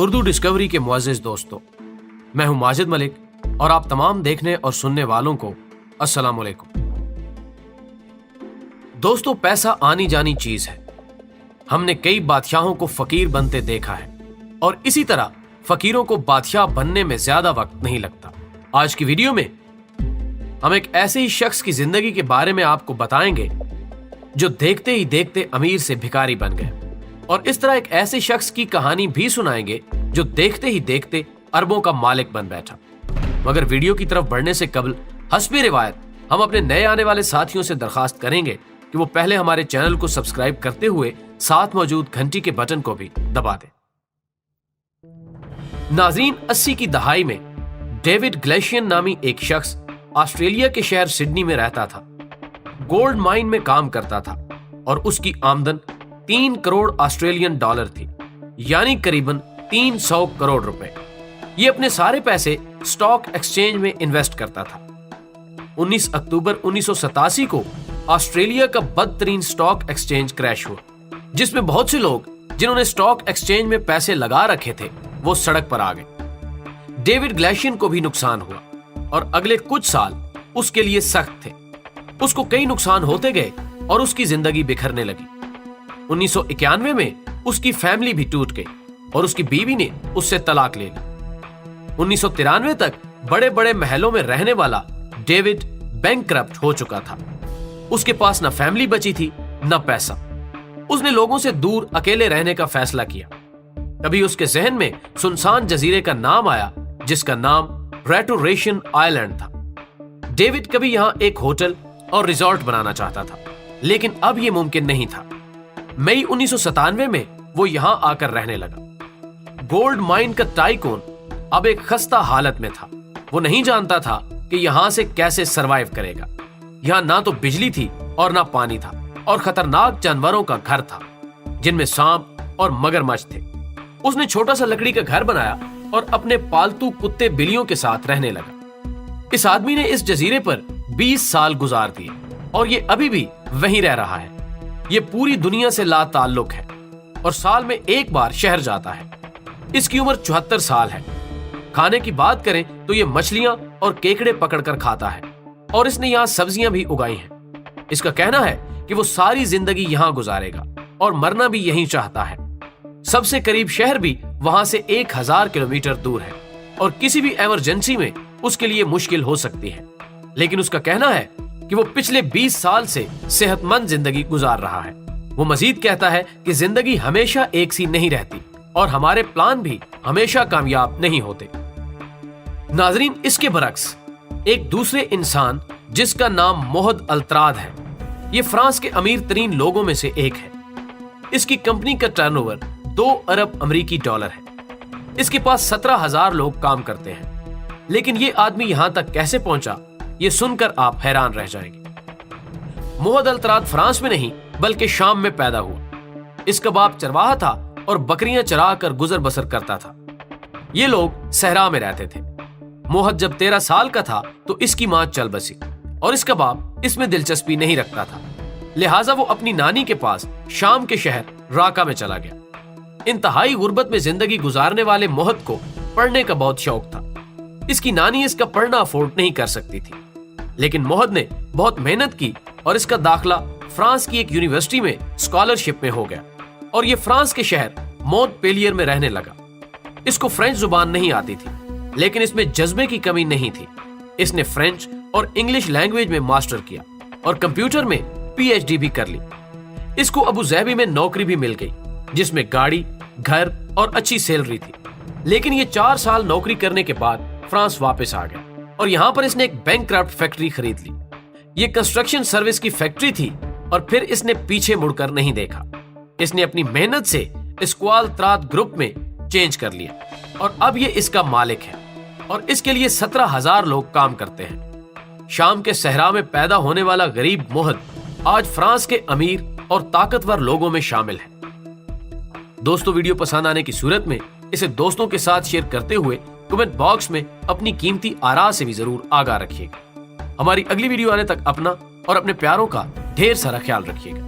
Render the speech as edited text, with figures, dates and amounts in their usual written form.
Urdu discovery के मुअज़्ज़िज़ दोस्तों, मैं हूं माजिद मलिक और आप तमाम देखने और सुनने वालों को अस्सलाम वालेकुम। दोस्तों, पैसा आनी जानी चीज है। हमने कई बादशाहों को फकीर बनते देखा है और इसी तरह फकीरों को बादशाह बनने में ज्यादा वक्त नहीं लगता। आज की वीडियो में हम एक ऐसे ही शख्स की जिंदगी के बारे में आपको बताएंगे जो देखते ही देखते अमीर से भिखारी बन गए, और इस तरह एक ऐसे शख्स की कहानी भी सुनाएंगे जो देखते ही देखते अरबों का मालिक बन बैठा। मगर वीडियो की तरफ बढ़ने से कबल हस्बे रिवायत हम अपने नए आने वाले साथियों से दरखास्त करेंगे कि वो पहले हमारे चैनल को सब्सक्राइब करते हुए साथ मौजूद घंटी के बटन को भी दबा दें। नाज़रीन, 80 की दहाई में डेविड ग्लेशियन नामी एक शख्स ऑस्ट्रेलिया के शहर सिडनी में रहता था। गोल्ड माइन में काम करता था और उसकी आमदन 3 करोड़ ऑस्ट्रेलियन डॉलर थी, यानी करीबन 300 करोड़ रुपए। ये अपने सारे पैसे स्टॉक एक्सचेंज में इन्वेस्ट करता था। 19 अक्टूबर 1987 को ऑस्ट्रेलिया का बदतरीन स्टॉक एक्सचेंज क्रैश हुआ, जिसमें बहुत से लोग जिन्होंने स्टॉक एक्सचेंज में पैसे लगा रखे थे वो सड़क पर आ गए। डेविड ग्लेशियन को भी नुकसान हुआ और अगले कुछ साल उसके लिए सख्त थे। उसको कई नुकसान होते गए और उसकी जिंदगी बिखरने लगी। 1991 में उसकी फैमिली भी टूट गई और उसकी बीवी ने उससे तलाक ले ली। 1993 तक बड़े बड़े महलों में रहने वाला डेविड बैंकक्रप्ट हो चुका था। उसके पास न फैमिली बची थी न पैसा। उसने लोगों से दूर अकेले रहने का फैसला किया। तभी उसके जहन में सुनसान जजीरे का नाम आया, जिसका नाम रेटोरेशन आइलैंड था। डेविड कभी यहां एक होटल और रिजॉर्ट बनाना चाहता था, लेकिन अब यह मुमकिन नहीं था। मई 1997 में वो यहां आकर रहने लगा। गोल्ड माइन का टाइकून अब एक खस्ता हालत में था। वो नहीं जानता था कि यहां से कैसे सरवाइव करेगा। यहां ना तो बिजली थी और ना पानी था, और खतरनाक जानवरों का घर था जिनमें सांप और मगरमच्छ थे। उसने छोटा सा लकड़ी का घर बनाया और अपने पालतू कुत्ते बिल्लियों के साथ रहने लगा। इस आदमी ने इस जजीरे पर 20 साल गुजार दिए और ये अभी भी वहीं रह रहा है। ये पूरी दुनिया से लाताल्लुक है और साल में एक बार शहर जाता है। इसकी उम्र 74 साल है। खाने की बात करें तो ये मछलियां और केकड़े पकड़कर खाता है, और इसने यहाँ सब्जियां भी उगाई हैं। इसका कहना है कि वो सारी जिंदगी यहाँ गुजारेगा और मरना भी यहीं चाहता है। सबसे करीब शहर भी वहां से 1000 किलोमीटर दूर है और किसी भी इमरजेंसी में उसके लिए मुश्किल हो सकती है। लेकिन उसका कहना है कि वो पिछले 20 साल से सेहतमंद जिंदगी गुजार रहा है। वो मजीद कहता है कि जिंदगी हमेशा एक सी नहीं रहती और हमारे प्लान भी हमेशा कामयाब नहीं होते। नाजरीन, इसके बरक्स एक दूसरे इंसान जिसका नाम मोहद अल्तराद है, ये फ्रांस के अमीर तरीन लोगों में से एक है। इसकी कंपनी का टर्नओवर 2 अरब अमेरिकी डॉलर है। इसके पास 17,000 लोग काम करते हैं। लेकिन ये आदमी यहां तक कैसे पहुंचा, ये सुनकर आप हैरान रह जाएंगे। मोहद अल्तराद फ्रांस में नहीं बल्कि शाम में पैदा हुआ। इसका बाप चरवाहा था और बकरियां चरा कर गुजर बसर करता था। ये लोग सहरा में रहते थे। मोहद जब 13 साल का था तो इसकी मां चल बसी और इसका बाप इसमें दिलचस्पी नहीं रखता था। लिहाजा वो अपनी नानी के पास शाम के शहर राका में चला गया। इंतहाई गुर्बत में जिंदगी गुजारने वाले मोहद को पढ़ने का बहुत शौक था। इसकी नानी इसका पढ़ना अफोर्ड नहीं कर सकती थी, लेकिन मोहद ने बहुत मेहनत की और इसका दाखिला फ्रांस की एक यूनिवर्सिटी में स्कॉलरशिप में हो गया और ये फ्रांस के शहर मोंटपेलियर में रहने लगा। इसको फ्रेंच जुबान नहीं आती थी, लेकिन इसमें जज्बे की कमी नहीं थी। इसने फ्रेंच और इंग्लिश लैंग्वेज में मास्टर किया और कंप्यूटर में PhD भी कर ली। इसको अबू ज़ैबी में नौकरी भी मिल गई, जिसमें गाड़ी, घर और अच्छी सैलरी थी। लेकिन ये 4 साल नौकरी करने के बाद फ्रांस वापस आ गया और यहाँ पर इसने एक बैंकक्रप्ट फैक्ट्री खरीद ली। ये कंस्ट्रक्शन सर्विस की फैक्ट्री थी और फिर इसने पीछे मुड़कर नहीं देखा। इसने अपनी मेहनत से स्क्वाल त्राद ग्रुप में चेंज कर लिया और अब ये इसका मालिक है और इसके लिए 17,000 लोग काम करते हैं। शाम के सहरा में पैदा होने वाला गरीब मोहद आज फ्रांस के अमीर और ताकतवर लोगों में शामिल है। दोस्तों, वीडियो पसंद आने की सूरत में इसे दोस्तों के साथ शेयर करते हुए कमेंट बॉक्स में अपनी कीमती आरा से भी जरूर आगाह रखिएगा। हमारी अगली वीडियो आने तक अपना और अपने प्यारों का ढेर सारा ख्याल रखिएगा।